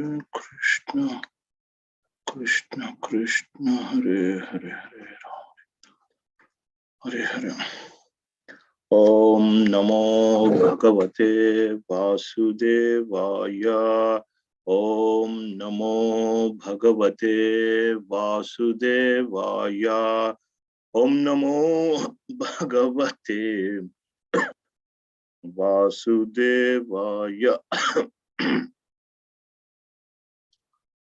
Krishna, Krishna Krishna, Hare Hare, Hare Rama, Hare Hare. Om Namo Bhagavate Vasudevaya. Om Namo Bhagavate Vasudevaya. Om Namo Bhagavate Vasudevaya.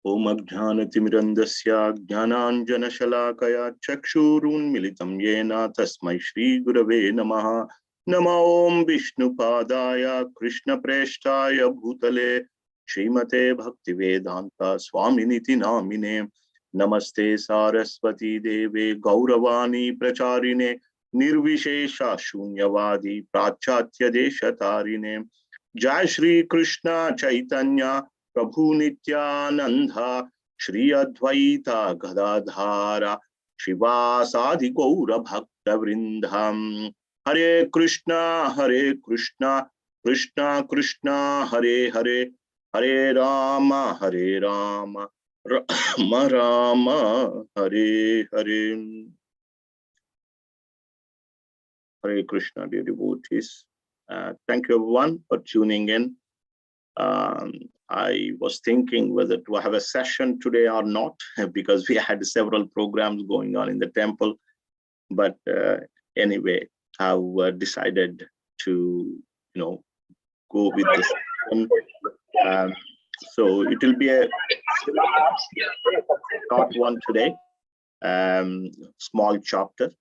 Om Ajnanatimidandasya Jnananjana Shalakaya Chakshurunmilitam Yena Tasmai Shri Gurave Namaha. Nama Om Vishnu Padaya Krishna Preshtaya Bhutale Srimate Bhaktivedanta Swaminiti Namine. Namaste Saraswati Deve Gauravani Pracharine Nirvishesha Shunyavadi Prachatya Deshatarine. Jai Shri Krishna Chaitanya Prabhu Nityananda Shri Advaita Gadadhara Shivasadi Gaura Bhakta Vrindham. Hare Krishna, Krishna Krishna, Hare Hare, Hare Rama, Rama Rama, Hare Hare. Hare Krishna, dear devotees. Thank you everyone for tuning in. I was thinking whether to have a session today or not, because we had several programs going on in the temple. But anyway, I've decided to, go with this one. So it will be a short one today, small chapter.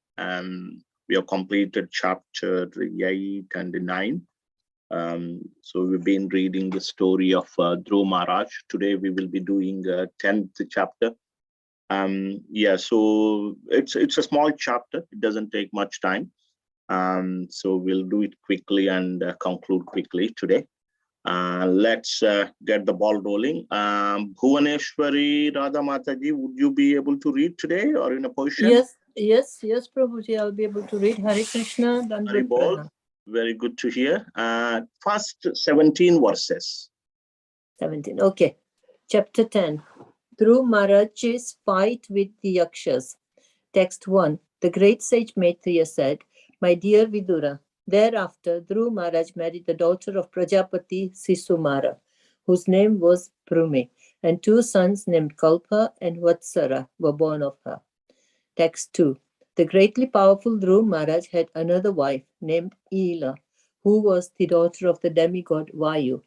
We have completed chapter 8 and 9. So we've been reading the story of Dhruv Maharaj. Today we will be doing 10th chapter. So it's a small chapter. It doesn't take much time. So we'll do it quickly and conclude quickly today. Let's get the ball rolling. Bhuvaneshwari Radha Mataji, would you be able to read today or in a position? Yes, Prabhuji, I'll be able to read. Hare Krishna. Very bold. Very good to hear. First 17 verses. 17. Okay. Chapter 10. Dhruv Maharaj's fight with the Yakshas. Text 1. The great sage Maitreya said, "My dear Vidura, thereafter Dhruv Maharaj married the daughter of Prajapati Sisumara, whose name was Brume, and 2 sons named Kalpa and Vatsara were born of her." Text 2. The greatly powerful Dhruv Maharaj had another wife named Ila, who was the daughter of the demigod Vayu.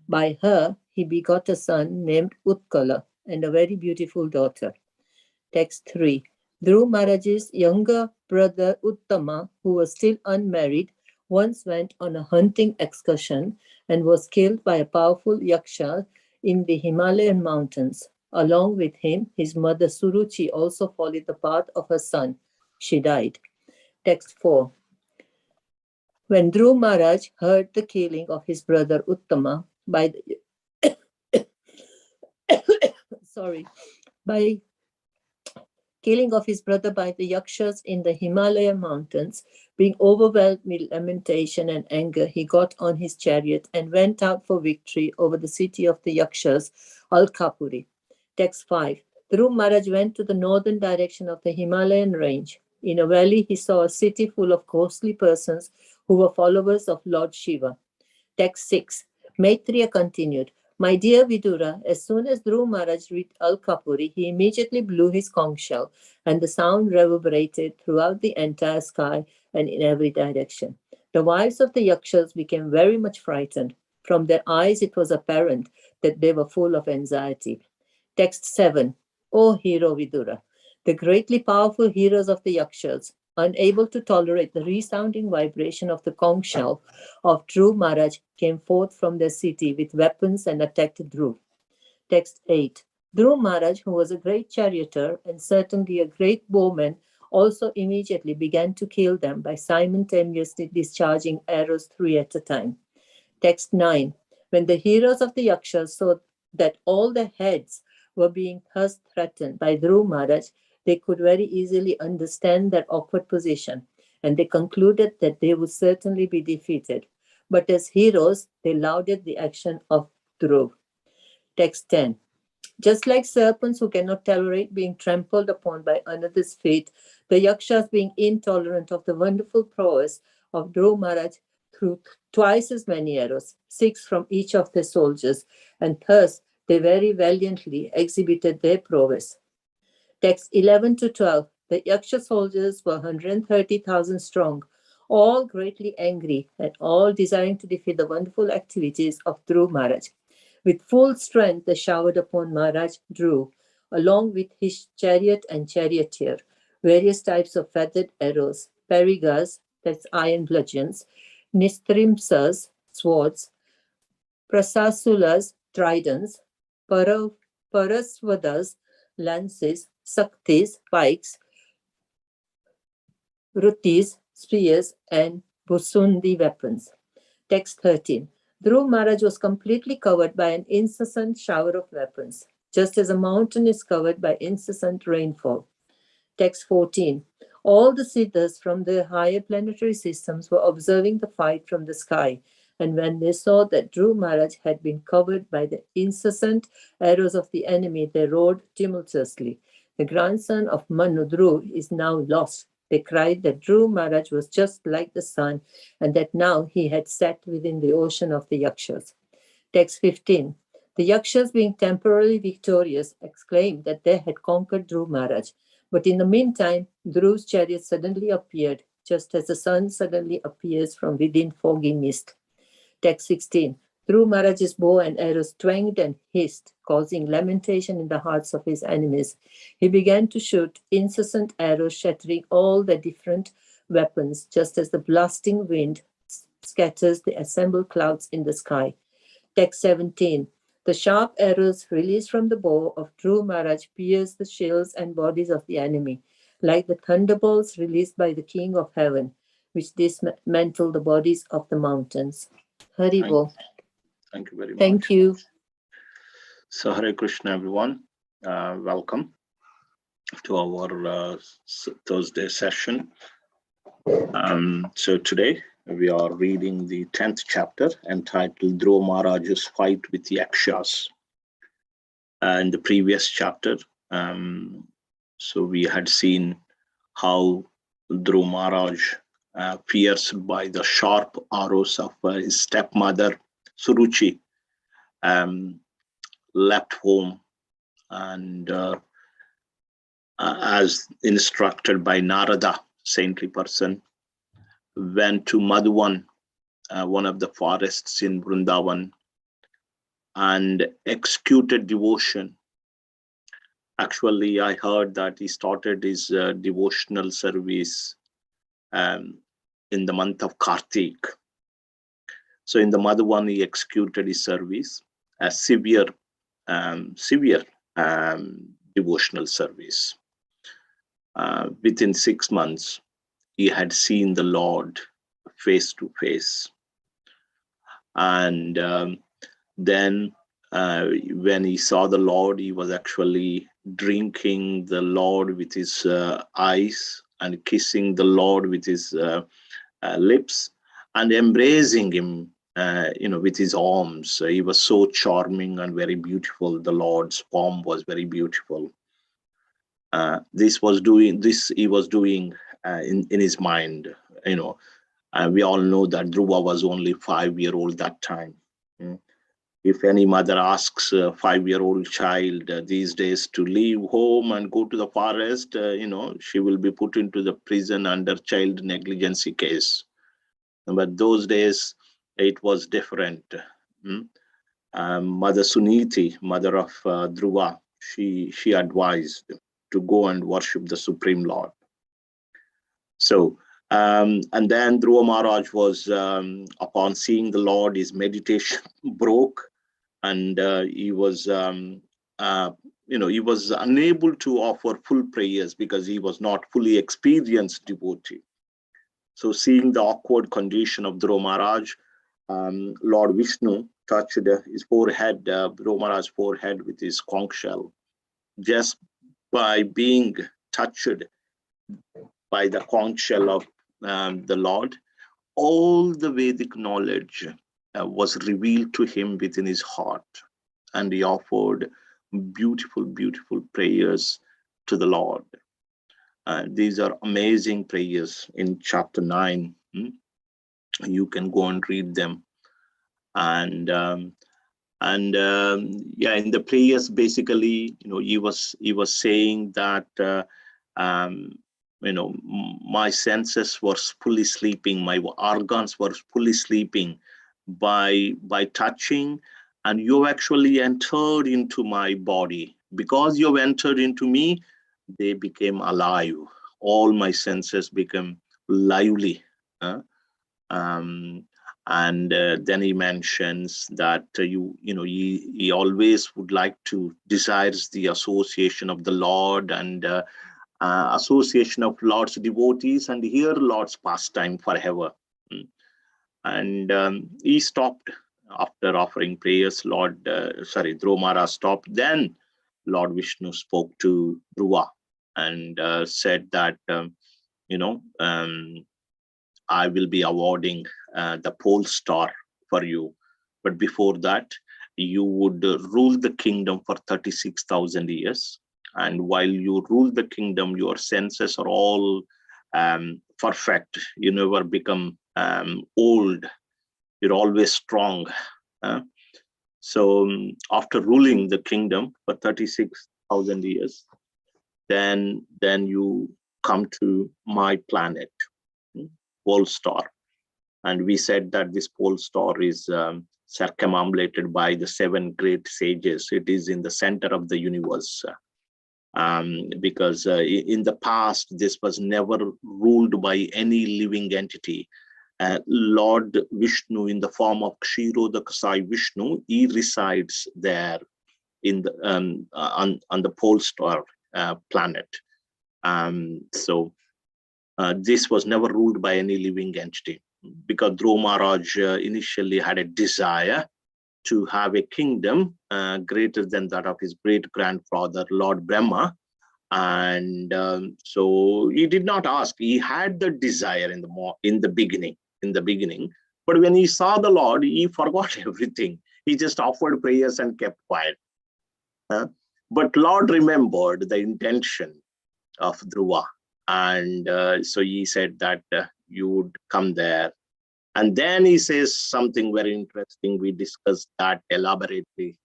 By her, he begot a son named Utkala and a very beautiful daughter. Text 3. Dhruv Maharaj's younger brother Uttama, who was still unmarried, once went on a hunting excursion and was killed by a powerful yaksha in the Himalayan mountains. Along with him, his mother Suruchi also followed the path of her son. She died. Text 4. When Dhruv Maharaj heard the killing of his brother Uttama by the yakshas in the Himalaya mountains, being overwhelmed with lamentation and anger, he got on his chariot and went out for victory over the city of the yakshas, Alkapuri. Text 5. Dhruv Maharaj went to the northern direction of the Himalayan range. In a valley, he saw a city full of ghostly persons who were followers of Lord Shiva. Text 6. Maitreya continued, "My dear Vidura, as soon as Dhruv Maharaj reached Alkapuri, he immediately blew his conch shell, and the sound reverberated throughout the entire sky and in every direction. The wives of the yakshas became very much frightened. From their eyes, it was apparent that they were full of anxiety." Text 7. O hero Vidura, the greatly powerful heroes of the yakshas, unable to tolerate the resounding vibration of the conch shell of Dhruv Maharaj, came forth from their city with weapons and attacked Dhruv. Text 8. Dhruv Maharaj, who was a great charioteer and certainly a great bowman, also immediately began to kill them by simultaneously discharging arrows 3 at a time. Text 9. When the heroes of the yakshas saw that all their heads were being thus threatened by Dhruv Maharaj, they could very easily understand their awkward position, and they concluded that they would certainly be defeated. But as heroes, they lauded the action of Dhruv. Text 10. Just like serpents who cannot tolerate being trampled upon by another's feet, the Yakshas, being intolerant of the wonderful prowess of Dhruv Maharaj, threw twice as many arrows, 6 from each of their soldiers, and thus they very valiantly exhibited their prowess. Text 11 to 12. The Yaksha soldiers were 130,000 strong, all greatly angry and all desiring to defeat the wonderful activities of Dhruv Maharaj. With full strength, they showered upon Maharaj Dhruv, along with his chariot and charioteer, various types of feathered arrows, parigas, that's iron bludgeons, nistrimsas, swords, prasasulas, tridents, parasvadas, lances, saktis, pikes, rutis, spears, and busundi weapons. Text 13. Dhruv Maharaj was completely covered by an incessant shower of weapons, just as a mountain is covered by incessant rainfall. Text 14. All the siddhas from the higher planetary systems were observing the fight from the sky, and when they saw that Dhruv Maharaj had been covered by the incessant arrows of the enemy, they roared tumultuously. The grandson of Manu, Dhruv, is now lost. They cried that Dhruv Maharaj was just like the sun, and that now he had sat within the ocean of the Yakshas. Text 15. The Yakshas, being temporarily victorious, exclaimed that they had conquered Dhruv Maharaj. But in the meantime, Dhruv's chariot suddenly appeared, just as the sun suddenly appears from within foggy mist. Text 16. Dhruv Maharaj's bow and arrows twanged and hissed, causing lamentation in the hearts of his enemies. He began to shoot incessant arrows, shattering all the different weapons, just as the blasting wind scatters the assembled clouds in the sky. Text 17. The sharp arrows released from the bow of Dhruv Maharaj pierced the shields and bodies of the enemy, like the thunderbolts released by the King of Heaven, which dismantled the bodies of the mountains. Haribo. Thank you very much. Thank you. So Hare Krishna, everyone. Welcome to our Thursday session. So today we are reading the 10th chapter entitled Dhruv Maharaj's Fight with the Yakshas. In the previous chapter, so we had seen how Dhruv Maharaj, pierced by the sharp arrows of his stepmother Suruchi, left home and as instructed by Narada, saintly person, went to Madhuvan, one of the forests in Vrindavan, and executed devotion. Actually, I heard that he started his devotional service in the month of Kartik. So in the Madhuvan, he executed his service, a severe devotional service. Within 6 months, he had seen the Lord face to face. And then when he saw the Lord, he was actually drinking the Lord with his eyes and kissing the Lord with his lips and embracing him, with his arms. He was so charming and very beautiful. The Lord's form was very beautiful. This he was doing in his mind. We all know that Dhruva was only 5-year-old that time. If any mother asks a 5-year-old child these days to leave home and go to the forest, she will be put into the prison under child negligence case. But those days, it was different. Mother Suniti, mother of Dhruva, she advised to go and worship the Supreme Lord. So, and then Dhruva Maharaj was, upon seeing the Lord, his meditation broke, and he was unable to offer full prayers because he was not fully experienced devotee. So seeing the awkward condition of Dhruva Maharaj, Lord Vishnu touched his forehead, Dhruva Maharaj's forehead, with his conch shell. Just by being touched by the conch shell of the Lord, all the Vedic knowledge was revealed to him within his heart, and he offered beautiful, beautiful prayers to the Lord. These are amazing prayers in chapter 9. You can go and read them. And yeah, in the prayers, basically, he was saying that my senses were fully sleeping, my organs were fully sleeping by touching, and you actually entered into my body. Because you entered into me, they became alive. All my senses became lively. And then he mentions that he always would like to desires the association of the Lord, and association of Lord's devotees, and hear Lord's pastime forever. And he stopped after offering prayers. Dhruva Maharaj stopped. Then Lord Vishnu spoke to Dhruva and said that I will be awarding the pole star for you, but before that, you would rule the kingdom for 36,000 years. And while you rule the kingdom, your senses are all perfect. You never become old. You're always strong. So after ruling the kingdom for 36,000 years, then you come to my planet, pole star. And we said that this pole star is circumambulated by the 7 great sages. It is in the center of the universe. Because in the past, this was never ruled by any living entity. Lord Vishnu, in the form of Kshirodakasai Vishnu, he resides there in the on the pole star planet. So this was never ruled by any living entity, because Dhruva Maharaj initially had a desire to have a kingdom greater than that of his great-grandfather, Lord Brahma. And so he did not ask. He had the desire in the beginning. But when he saw the Lord, he forgot everything. He just offered prayers and kept quiet. But Lord remembered the intention of Dhruva. And so he said that you would come there. And then he says something very interesting. We discussed that elaborately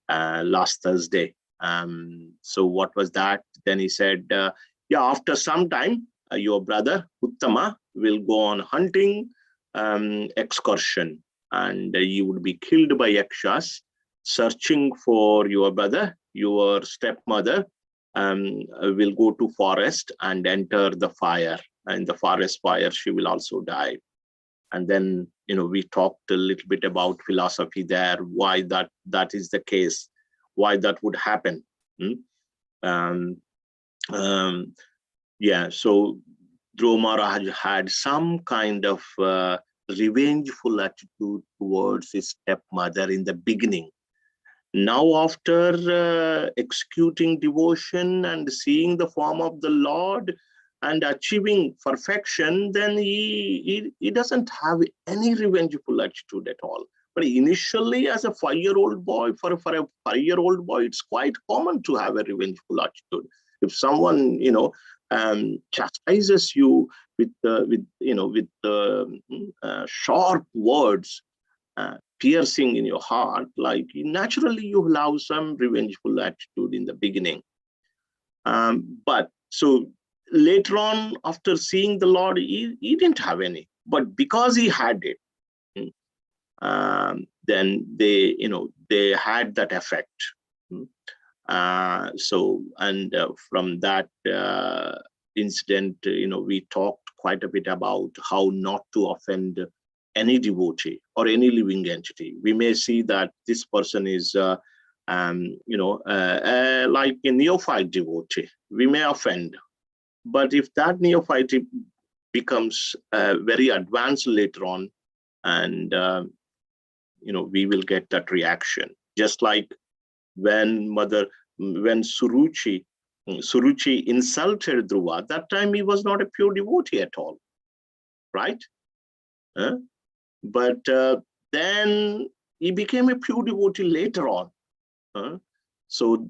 last Thursday. So what was that? Then he said, yeah, after some time, your brother Uttama will go on hunting excursion, and you would be killed by yakshas, searching for your brother. Your stepmother will go to forest and enter the fire. In the forest fire, she will also die. And then, we talked a little bit about philosophy there, why that is the case, why that would happen. Yeah, so Dhruva Maharaj had some kind of revengeful attitude towards his stepmother in the beginning. Now, after executing devotion and seeing the form of the Lord and achieving perfection, then he doesn't have any revengeful attitude at all. But initially, as a 5-year-old boy, for a 5-year-old boy, it's quite common to have a revengeful attitude. If someone, chastises you with sharp words, piercing in your heart, like naturally you will have some revengeful attitude in the beginning. But so later on, after seeing the Lord, he didn't have any. But because he had it, then they had that effect. From that incident, we talked quite a bit about how not to offend any devotee or any living entity. We may see that this person is, like a neophyte devotee. We may offend, but if that neophyte becomes very advanced later on, and we will get that reaction. Just like when Suruchi insulted Dhruva, that time he was not a pure devotee at all, right? But then he became a pure devotee later on. So,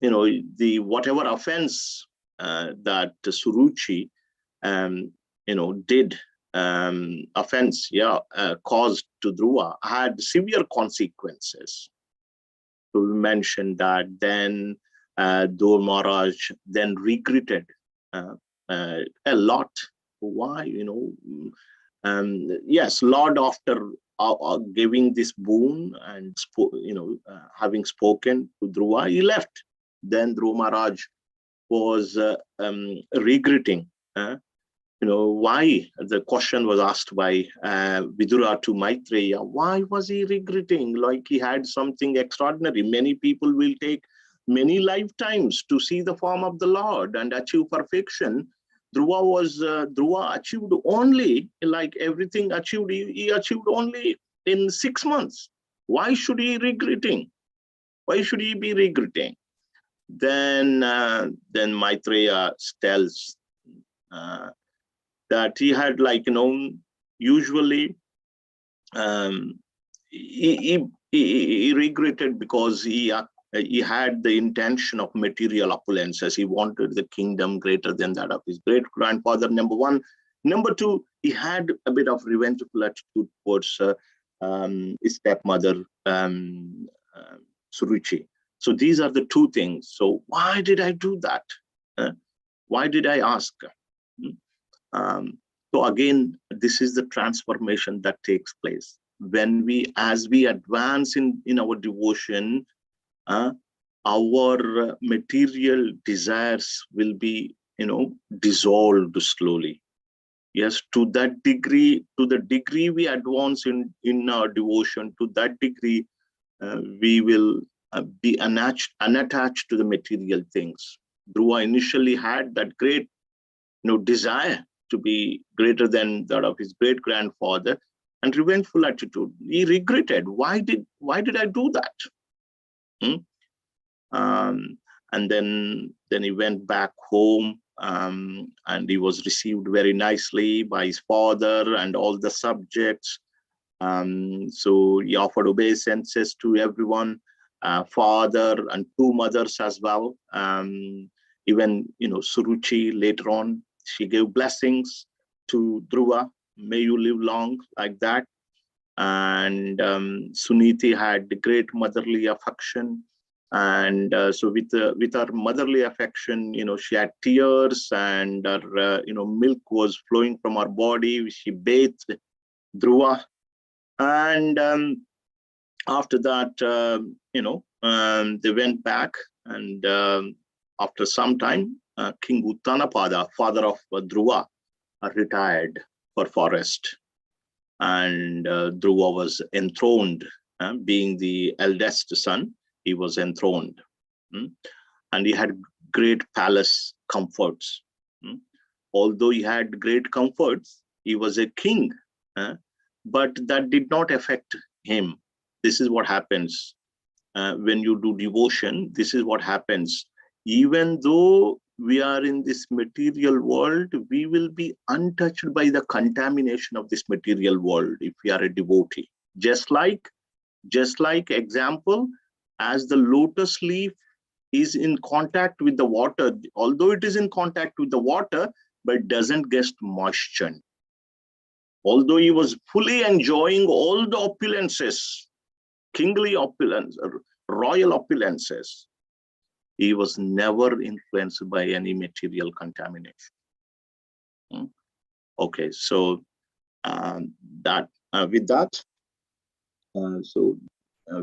the whatever offense that Suruchi, did offense, caused to Dhruva had severe consequences. So we mentioned that then Dhruva Maharaj then regretted a lot. Why, yes, Lord, after giving this boon and having spoken to Dhruva, he left. Then Dhruva Maharaj was regretting. Why? The question was asked by Vidura to Maitreya. Why was he regretting? Like he had something extraordinary. Many people will take many lifetimes to see the form of the Lord and achieve perfection. Dhruva achieved only, like everything achieved, he achieved only in 6 months. Why should he regretting? Why should he be regretting? Then Maitreya tells that he had, usually he regretted because he had the intention of material opulences. He wanted the kingdom greater than that of his great grandfather, number one. Number two, he had a bit of revengeful attitude towards his stepmother, Suruchi. So these are the two things. So why did I do that? Why did I ask? So again, this is the transformation that takes place when as we advance in our devotion. Our material desires will be, dissolved slowly. Yes, to the degree we advance in our devotion, to that degree we will be unattached to the material things. Dhruva initially had that great, desire to be greater than that of his great grandfather, and revengeful attitude. He regretted. Why did I do that? And then he went back home, and he was received very nicely by his father and all the subjects. So he offered obeisances to everyone, father and two mothers as well. Even Suruchi later on, she gave blessings to Dhruva. May you live long, like that. And Suniti had great motherly affection. And so with her motherly affection, she had tears, and her milk was flowing from her body. She bathed Dhruva, and after that, they went back, and after some time, King Uttanapada, father of Dhruva, retired for forest, and Dhruva was enthroned, being the eldest son. He was enthroned, and he had great palace comforts. Although he had great comforts, he was a king, but that did not affect him. This is what happens when you do devotion. This is what happens. Even though we are in this material world, we will be untouched by the contamination of this material world if we are a devotee. Just like example, as the lotus leaf is in contact with the water, although it is in contact with the water, but it doesn't get moistened. Although he was fully enjoying all the opulences, kingly opulence, royal opulences, he was never influenced by any material contamination. Okay, so with that, so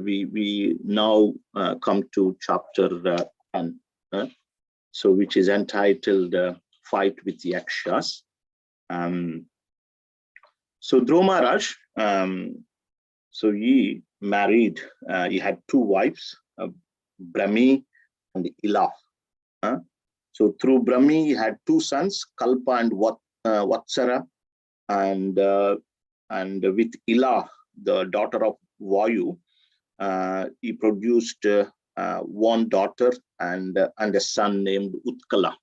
we now come to chapter 10, so which is entitled "Fight with the Yakshas." So Dhruva Maharaj, so he married. He had two wives, Brahmi and Ila. So through Brahmi, he had two sons, Kalpa and Vatsara, and with Ila, the daughter of Vayu, he produced one daughter and a son named Utkala.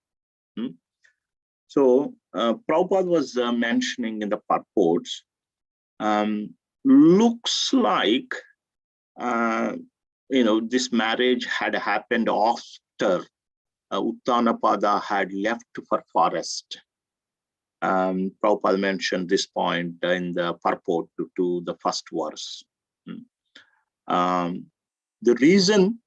So Prabhupada was mentioning in the purports, looks like this marriage had happened after Uttanapada had left for forest. Prabhupada mentioned this point in the purport to the first verse. The reason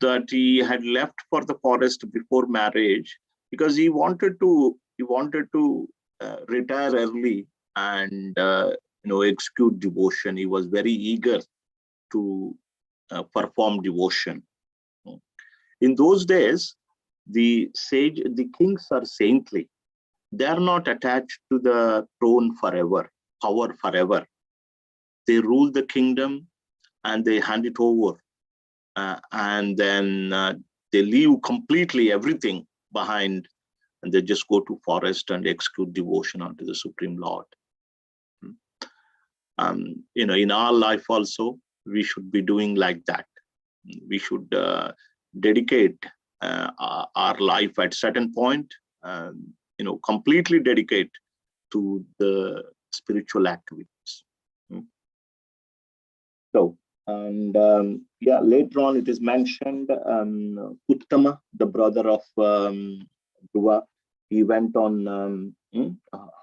that he had left for the forest before marriage, because he wanted to retire early and execute devotion. He was very eager to perform devotion. In those days, the kings are saintly. They are not attached to the throne forever, power forever. They rule the kingdom and they hand it over. And then they leave completely everything behind, and they just go to forest and execute devotion unto the Supreme Lord. In our life also, we should be doing like that. We should dedicate our life at certain point, completely dedicate to the spiritual activities. So, and later on it is mentioned, Uttama, the brother of Dhruva, he went on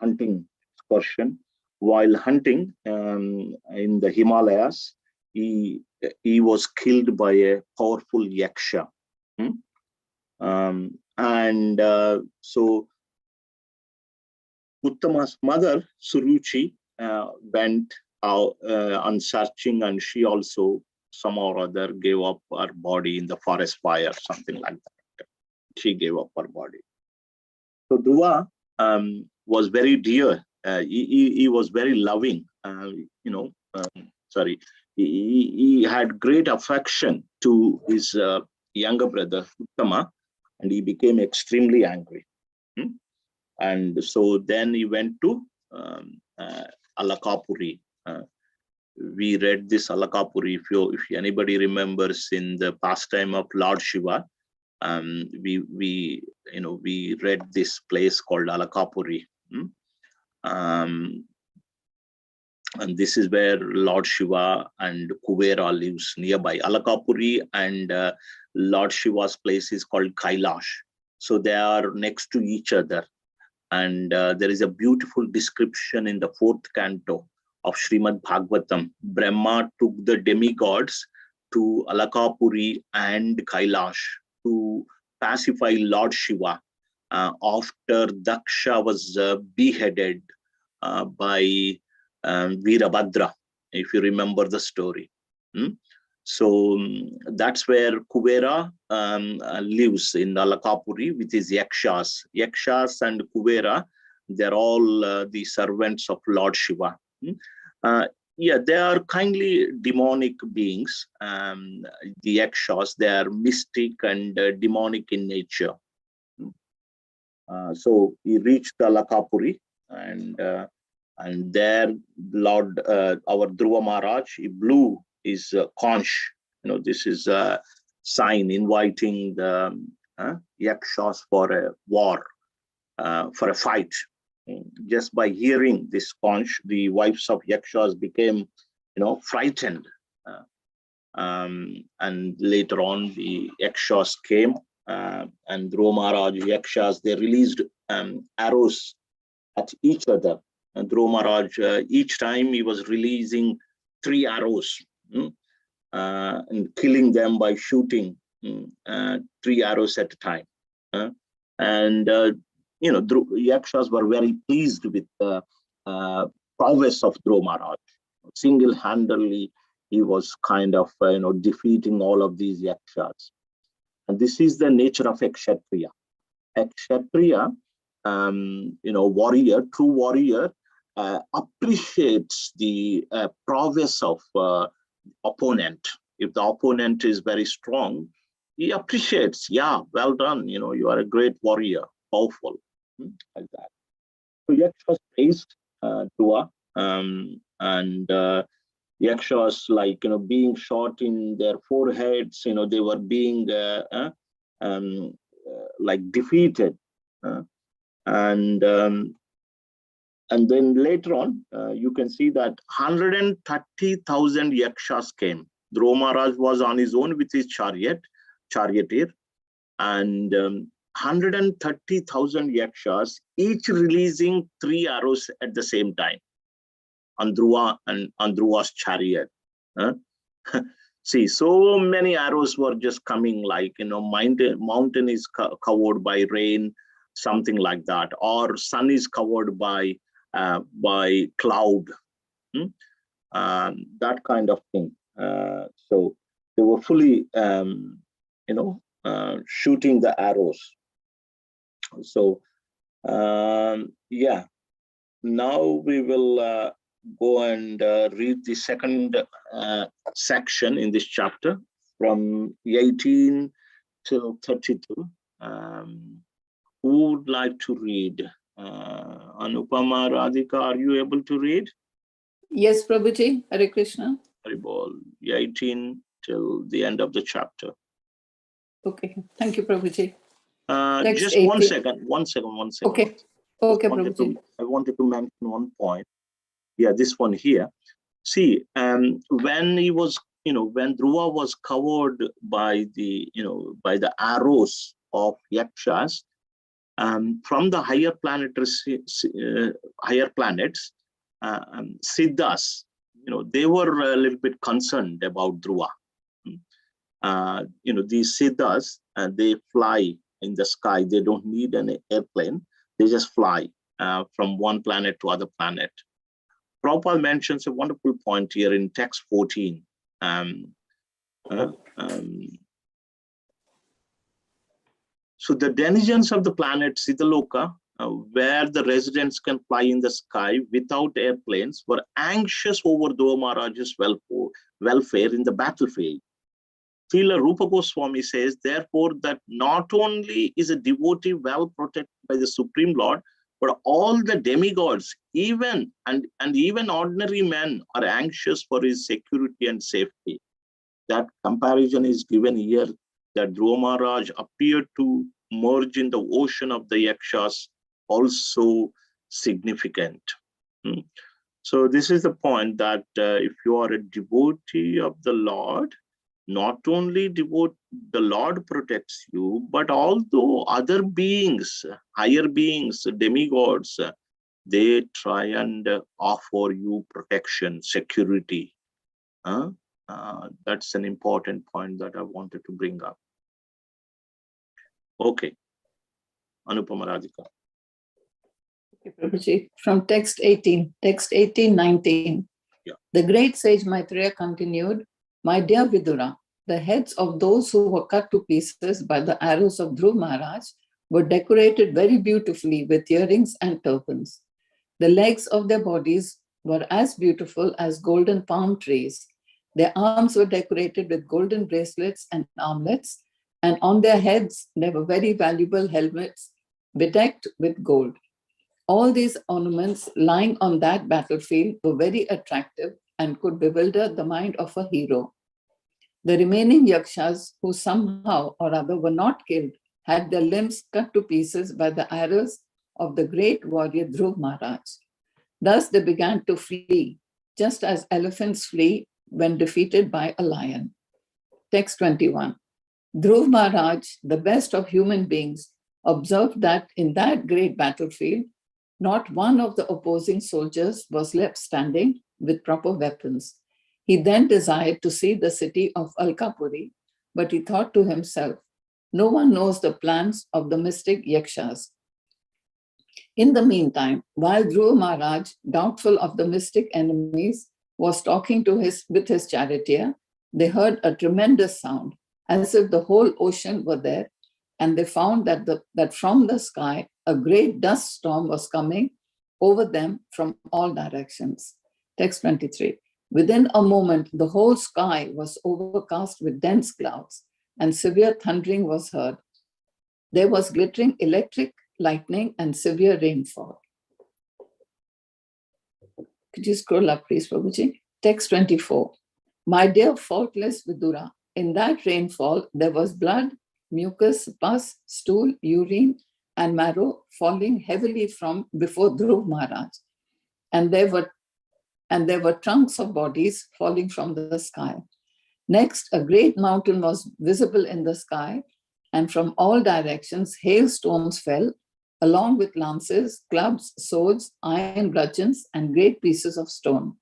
hunting excursion. While hunting in the Himalayas, he was killed by a powerful yaksha. So Uttama's mother, Suruchi, went out on searching, and she also somehow or other gave up her body in the forest fire, something like that. She gave up her body. So Dhruva was very dear. He was very loving. He had great affection to his younger brother Uttama, and he became extremely angry. And so then he went to Alakapuri. We read this Alakapuri. If anybody remembers, in the pastime of Lord Shiva, we read this place called Alakapuri. And this is where Lord Shiva and Kuvera lives nearby. Alakapuri and Lord Shiva's place is called Kailash. So they are next to each other. And there is a beautiful description in the 4th canto of Srimad Bhagavatam. Brahma took the demigods to Alakapuri and Kailash to pacify Lord Shiva after Daksha was beheaded by Virabhadra, if you remember the story. So that's where Kuvera lives, in Alakapuri, with his yakshas. Yakshas and Kuvera, they're all the servants of Lord Shiva. They are kindly demonic beings. The yakshas, they are mystic and demonic in nature. So he reached Alakapuri, and there Lord, our Dhruva Maharaj, he blew his conch. This is a sign inviting the yakshas for a war, for a fight. Just by hearing this conch, the wives of yakshas became, frightened. And later on, the yakshas came, and Dhruva Maharaj, yakshas, they released arrows at each other. And Dhruva Maharaj, each time he was releasing 3 arrows, and killing them by shooting 3 arrows at a time. Yakshas were very pleased with the prowess of Dhruva Maharaj. Single-handedly, he was kind of defeating all of these yakshas. And this is the nature of a kshatriya. A kshatriya, warrior, true warrior, appreciates the prowess of opponent. If the opponent is very strong, he appreciates, well done, you are a great warrior, powerful, like that. So yakshas praised Dhruva, and yakshas, like, being shot in their foreheads, they were being like defeated. And then later on, you can see that 130,000 yakshas came. Dhruva Maharaj was on his own with his charioteer, and 130,000 yakshas, each releasing 3 arrows at the same time on Dhruva and on Dhruva's chariot. See, so many arrows were just coming, like, mountain is covered by rain, something like that, or sun is covered by cloud, that kind of thing. So they were fully, shooting the arrows. So, yeah, now we will go and read the second section in this chapter from 18 till 32. Who would like to read? Anupama, Radhika, are you able to read? Yes, Prabhuji. Hare Krishna. Haribol, 18 till the end of the chapter. Okay. Thank you, Prabhuji. Just 18. one second. Okay. Okay, Prabhuji. I wanted to mention one point. Yeah, this one here. See, when he was, when Dhruva was covered by the, by the arrows of yakshas, from the higher planets, Siddhas, they were a little bit concerned about Dhruva. These Siddhas, they fly in the sky. They don't need an airplane. They just fly from one planet to other planet. Prabhupada mentions a wonderful point here in text 14. So the denizens of the planet Siddhaloka, where the residents can fly in the sky without airplanes, were anxious over Dhruva Maharaj's welfare in the battlefield. Srila Rupa Goswami says, therefore, that not only is a devotee well protected by the Supreme Lord, but all the demigods, even ordinary men, are anxious for his security and safety. That comparison is given here, that Dhruva Maharaj appeared to merge in the ocean of the yakshas, also significant. So this is the point, that if you are a devotee of the Lord, not only the Lord protects you, but although other beings, higher beings, demigods, they try and offer you protection, security. That's an important point that I wanted to bring up. Okay. Anupama, Radhika. Okay, Prabhuji. From text 18:19. Yeah. The great sage Maitreya continued, my dear Vidura, the heads of those who were cut to pieces by the arrows of Dhruva Maharaj were decorated very beautifully with earrings and turbans. The legs of their bodies were as beautiful as golden palm trees. Their arms were decorated with golden bracelets and armlets, and on their heads there were very valuable helmets bedecked with gold. All these ornaments lying on that battlefield were very attractive and could bewilder the mind of a hero. The remaining yakshas, who somehow or other were not killed, had their limbs cut to pieces by the arrows of the great warrior Dhruva Maharaj. Thus they began to flee, just as elephants flee when defeated by a lion. Text 21. Dhruva Maharaj, the best of human beings, observed that in that great battlefield, not one of the opposing soldiers was left standing with proper weapons. He then desired to see the city of Alkapuri, but he thought to himself, no one knows the plans of the mystic yakshas. In the meantime, while Dhruva Maharaj, doubtful of the mystic enemies, was talking with his charioteer, they heard a tremendous sound, as if the whole ocean were there, and they found that from the sky, a great dust storm was coming over them from all directions. Text 23. Within a moment, the whole sky was overcast with dense clouds, and severe thundering was heard. There was glittering electric lightning and severe rainfall. Could you scroll up, please, Prabhuji? Text 24. My dear faultless Vidura, in that rainfall, there was blood, mucus, pus, stool, urine, and marrow falling heavily from before Dhruva Maharaj. And there were trunks of bodies falling from the sky. Next, a great mountain was visible in the sky, and from all directions hailstones fell, along with lances, clubs, swords, iron bludgeons, and great pieces of stone.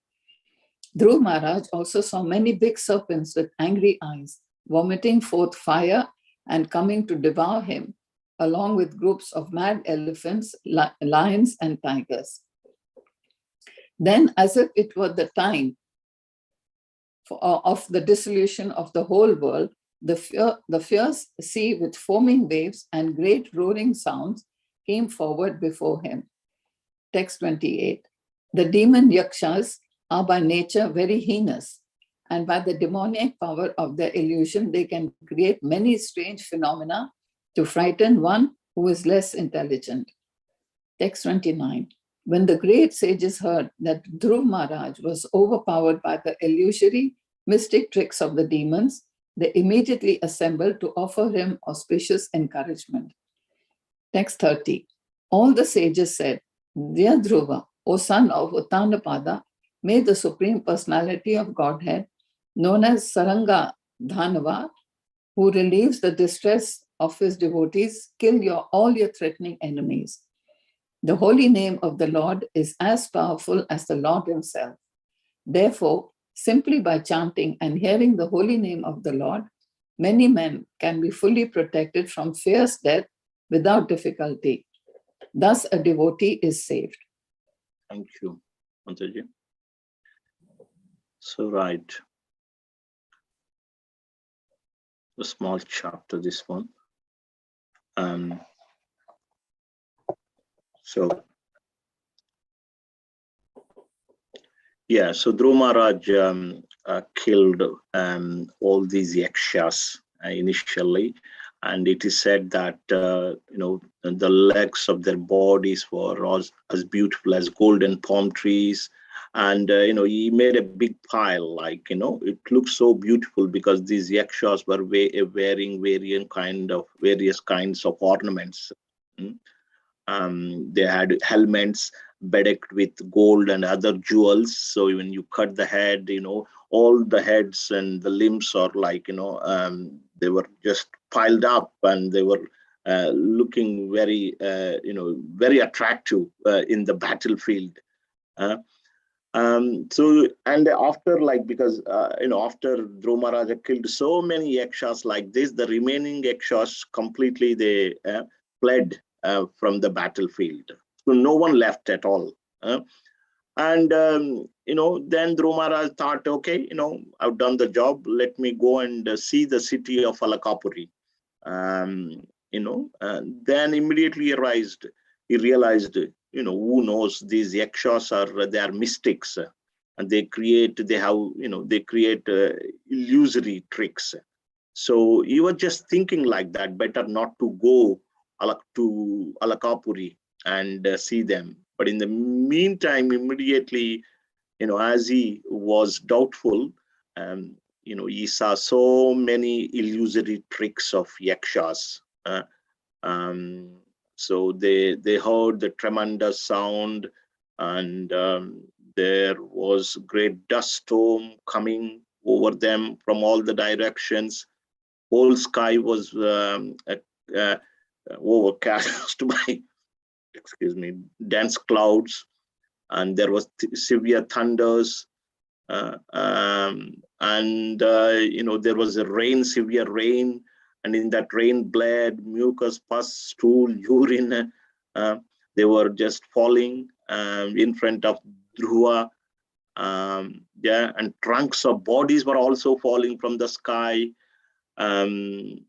Dhruv Maharaj also saw many big serpents with angry eyes, vomiting forth fire and coming to devour him, along with groups of mad elephants, lions, and tigers. Then, as if it were the time of the dissolution of the whole world, the fierce sea with foaming waves and great roaring sounds came forward before him. Text 28. The demon yakshas are by nature very heinous, and by the demoniac power of their illusion, they can create many strange phenomena to frighten one who is less intelligent. Text 29. When the great sages heard that Dhruv Maharaj was overpowered by the illusory mystic tricks of the demons, they immediately assembled to offer him auspicious encouragement. Text 30. All the sages said, Dear Dhruva, O son of Uttanapada, may the Supreme Personality of Godhead, known as Saranga Dhanava, who relieves the distress of his devotees, kill all your threatening enemies. The holy name of the Lord is as powerful as the Lord himself. Therefore, simply by chanting and hearing the holy name of the Lord, many men can be fully protected from fierce death without difficulty. Thus, a devotee is saved. Thank you, Mataji. So, right. A small chapter, this one. So Dhruv Maharaj killed all these yakshas initially, and it is said that the legs of their bodies were as beautiful as golden palm trees, and he made a big pile, it looks so beautiful because these yakshas were wearing various kinds of ornaments. They had helmets bedecked with gold and other jewels. So when you cut the head, all the heads and the limbs are they were just piled up, and they were looking very, very attractive in the battlefield. So, and after because after Dhruv Maharaj killed so many yakshas like this, the remaining yakshas completely they fled from the battlefield. So no one left at all. And then Dhruv Maharaj thought, okay, I've done the job. Let me go and see the city of Alakapuri. Then immediately he realized, who knows, these yakshas they are mystics, and they create illusory tricks. So he was just thinking like that, better not to go to Alakapuri and see them. But in the meantime, immediately, as he was doubtful, he saw so many illusory tricks of yakshas. So they heard the tremendous sound, and there was great dust storm coming over them from all the directions. Whole sky was overcast by dense clouds, and there was severe thunders, and there was severe rain, and in that rain bled mucus, pus, stool, urine. They were just falling in front of Dhruva. And trunks of bodies were also falling from the sky. And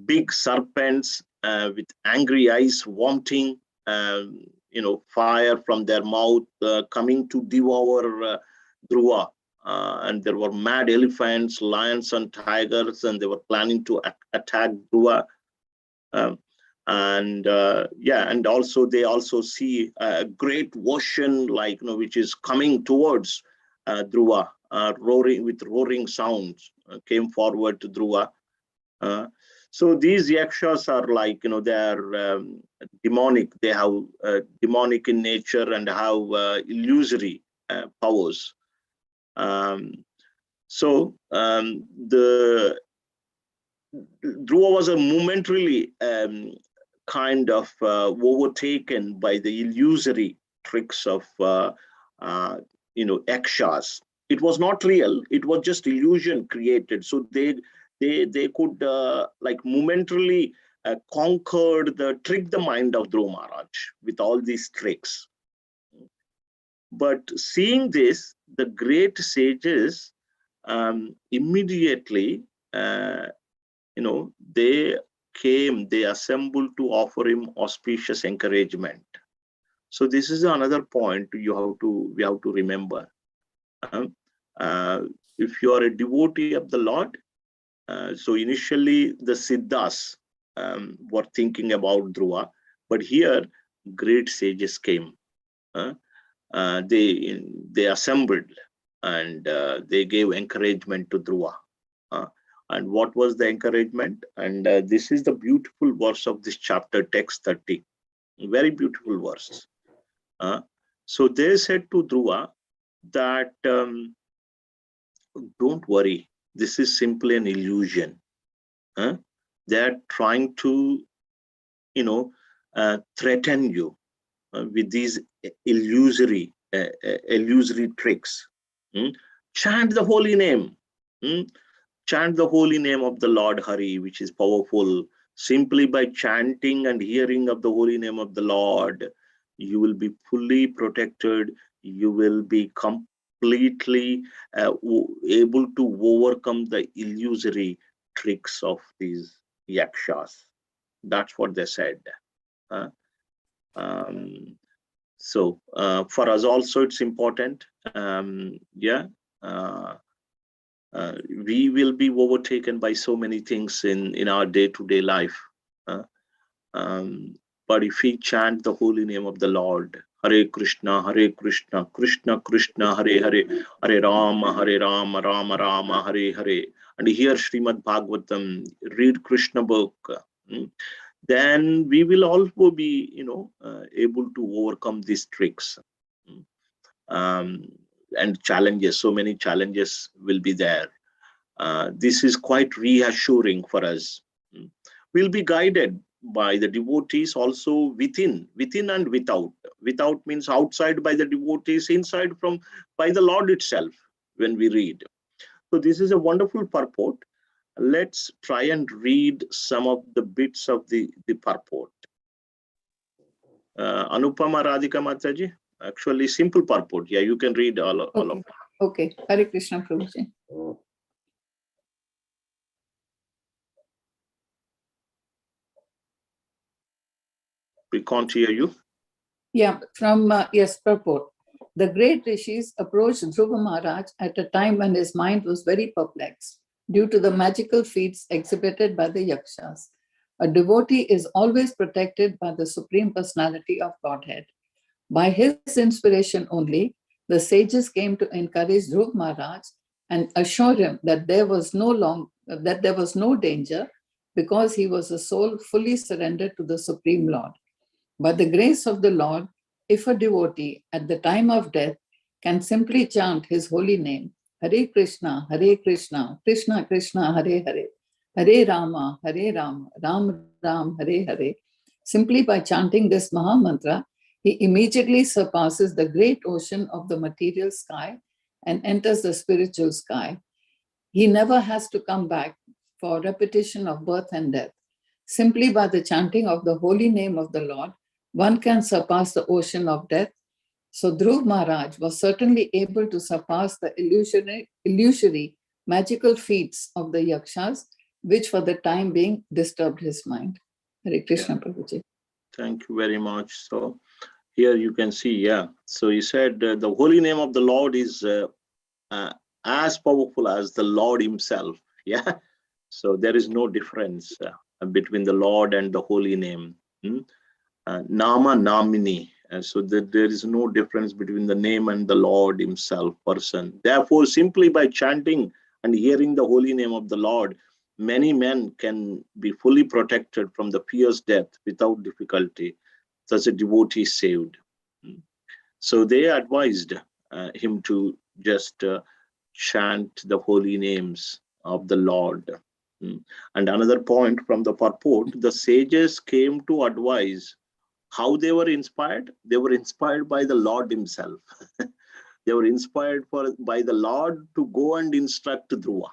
big serpents with angry eyes vomiting, fire from their mouth coming to devour Dhruva. And there were mad elephants, lions, and tigers, and they were planning to attack Dhruva. And also they also see a great ocean, which is coming towards Dhruva, roaring sounds came forward to Dhruva. So these yakshas are they are demonic. They have demonic in nature and have illusory powers. The Dhruva was a momentarily kind of overtaken by the illusory tricks of yakshas. It was not real. It was just illusion created. So they could like momentarily trick the mind of Dhruva Maharaj with all these tricks. But seeing this, the great sages immediately, they assembled to offer him auspicious encouragement. So this is another point we have to remember. If you are a devotee of the Lord, so initially the Siddhas were thinking about Dhruva, but here great sages came. They assembled and they gave encouragement to Dhruva. And what was the encouragement? And this is the beautiful verse of this chapter, text 30. Very beautiful verse. So they said to Dhruva that don't worry, this is simply an illusion. They're trying to, threaten you with these illusory tricks. Chant the holy name. Chant the holy name of the Lord Hari, which is powerful. Simply by chanting and hearing of the holy name of the Lord, you will be fully protected. You will be completely able to overcome the illusory tricks of these yakshas. That's what they said. So for us also, it's important. We will be overtaken by so many things in our day-to-day life. But if we chant the holy name of the Lord, Hare Krishna, Krishna Krishna, Hare Hare, Hare Rama, Rama Rama, Hare Hare, and hear Srimad Bhagavatam, read Krishna book, then we will also be, able to overcome these tricks. And challenges, so many challenges will be there. This is quite reassuring for us. We'll be guided by the devotees also within and without. Without means outside by the devotees, inside by the Lord itself when we read. So this is a wonderful purport. Let's try and read some of the bits of the purport. Anupama, Radhika Mataji, actually simple purport. Yeah, you can read all of them. Okay, Hare Krishna Prabhuji. We can't hear you. Yeah, from yes, purport. The great rishis approached Dhruva Maharaj at a time when his mind was very perplexed due to the magical feats exhibited by the yakshas. A devotee is always protected by the Supreme Personality of Godhead. By his inspiration only, the sages came to encourage Dhruva Maharaj and assure him that there was no danger because he was a soul fully surrendered to the Supreme Lord. By the grace of the Lord, if a devotee at the time of death can simply chant his holy name, Hare Krishna, Krishna Krishna, Hare Hare, Hare Rama, Ram Ram, Hare Hare, simply by chanting this Maha Mantra, he immediately surpasses the great ocean of the material sky and enters the spiritual sky. He never has to come back for repetition of birth and death. Simply by the chanting of the holy name of the Lord, one can surpass the ocean of death. So Dhruva Maharaj was certainly able to surpass the illusory magical feats of the yakshas, which for the time being disturbed his mind. Hare Krishna Prabhuji. Thank you very much. So here you can see, so he said the holy name of the Lord is as powerful as the Lord himself. Yeah. So there is no difference between the Lord and the holy name. Nama Namini. So that there is no difference between the name and the Lord himself, person. Therefore, simply by chanting and hearing the holy name of the Lord, many men can be fully protected from the fierce death without difficulty. Thus a devotee saved. So they advised him to just chant the holy names of the Lord. And another point from the purport, the sages came to advise. How they were inspired? They were inspired by the Lord himself. They were inspired by the Lord to go and instruct Dhruva.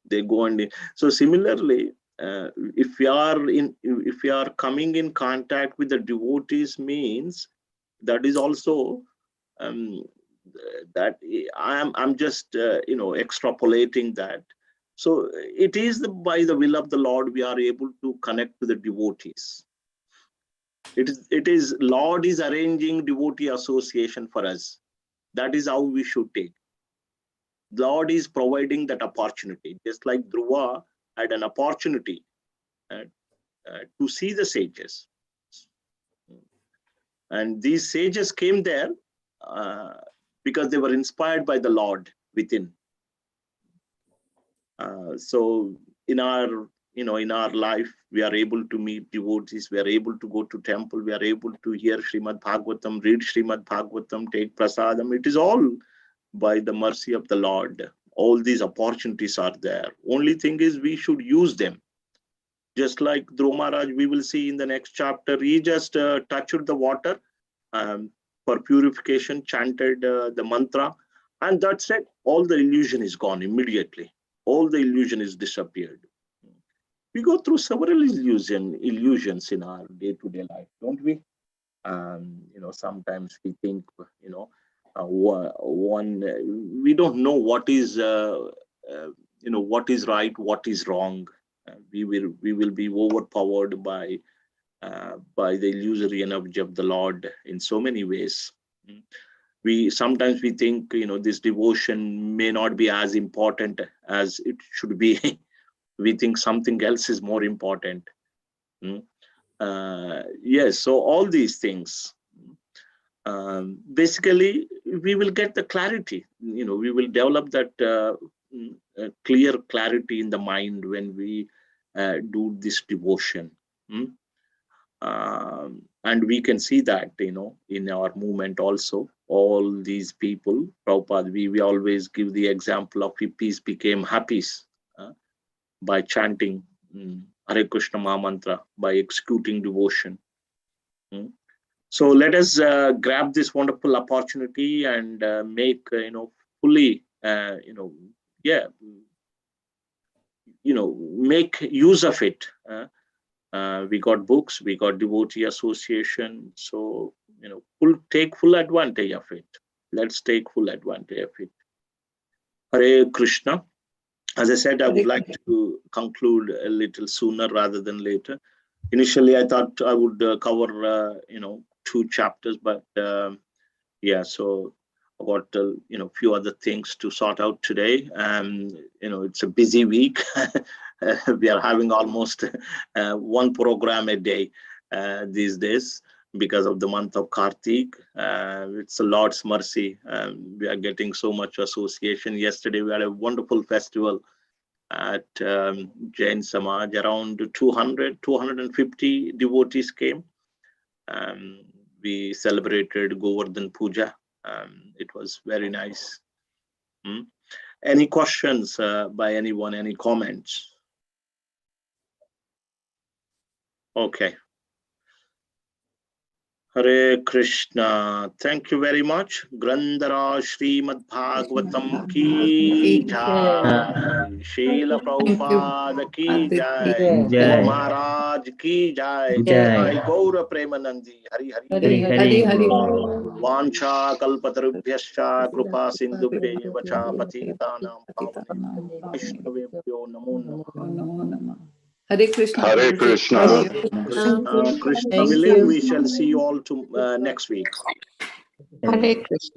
They go and so similarly, if you are coming in contact with the devotees, means that is also that I'm just extrapolating that. So it is by the will of the Lord we are able to connect to the devotees. It is Lord is arranging devotee association for us. That is how we should take. Lord is providing that opportunity, just like Dhruva had an opportunity to see the sages. And these sages came there because they were inspired by the Lord within. So in our life, we are able to meet devotees, we are able to go to temple, we are able to hear Srimad Bhagavatam, read Srimad Bhagavatam, take prasadam. It is all by the mercy of the Lord. All these opportunities are there. Only thing is we should use them. Just like Dhruva Maharaj, we will see in the next chapter, he just touched the water for purification, chanted the mantra, and that's it. All the illusion is gone immediately. All the illusion is disappeared. We go through several illusions in our day-to-day life, don't we? Sometimes we think, we don't know what is, what is right, what is wrong. We will be overpowered by the illusory energy of the Lord in so many ways. Sometimes we think, this devotion may not be as important as it should be. We think something else is more important. Yes, so all these things. Basically, we will get the clarity. We will develop that clear clarity in the mind when we do this devotion. And we can see that, in our movement also. All these people, Prabhupada, we always give the example of hippies became happies by chanting Hare Krishna Mahamantra, by executing devotion. So let us grab this wonderful opportunity and make, fully, make use of it. We got books, we got devotee association. So, take full advantage of it. Let's take full advantage of it. Hare Krishna. As I said, I would like to conclude a little sooner rather than later. Initially, I thought I would cover, 2 chapters, but so I got few other things to sort out today. It's a busy week. We are having almost 1 program a day these days because of the month of Kartik. It's the Lord's mercy. We are getting so much association. Yesterday, we had a wonderful festival at Jain Samaj. Around 250 devotees came. We celebrated Govardhan Puja. It was very nice. Any questions by anyone? Any comments? Okay. Hare Krishna. Thank you very much. Grandhara Srimad Bhagavatam ki jai. Srila Prabhupada ki jai. Guru Maharaj ki jai. Jai Gaura Premanandi. Hari Hari. Vancha kalpatarubhyascha kripa sindhubhya vacha patitanam pavanebhyo Vaishnavebhyo namo namah. Hare Krishna. Hare Krishna. Krishna Willing, we shall see you all next week. Hare Krishna.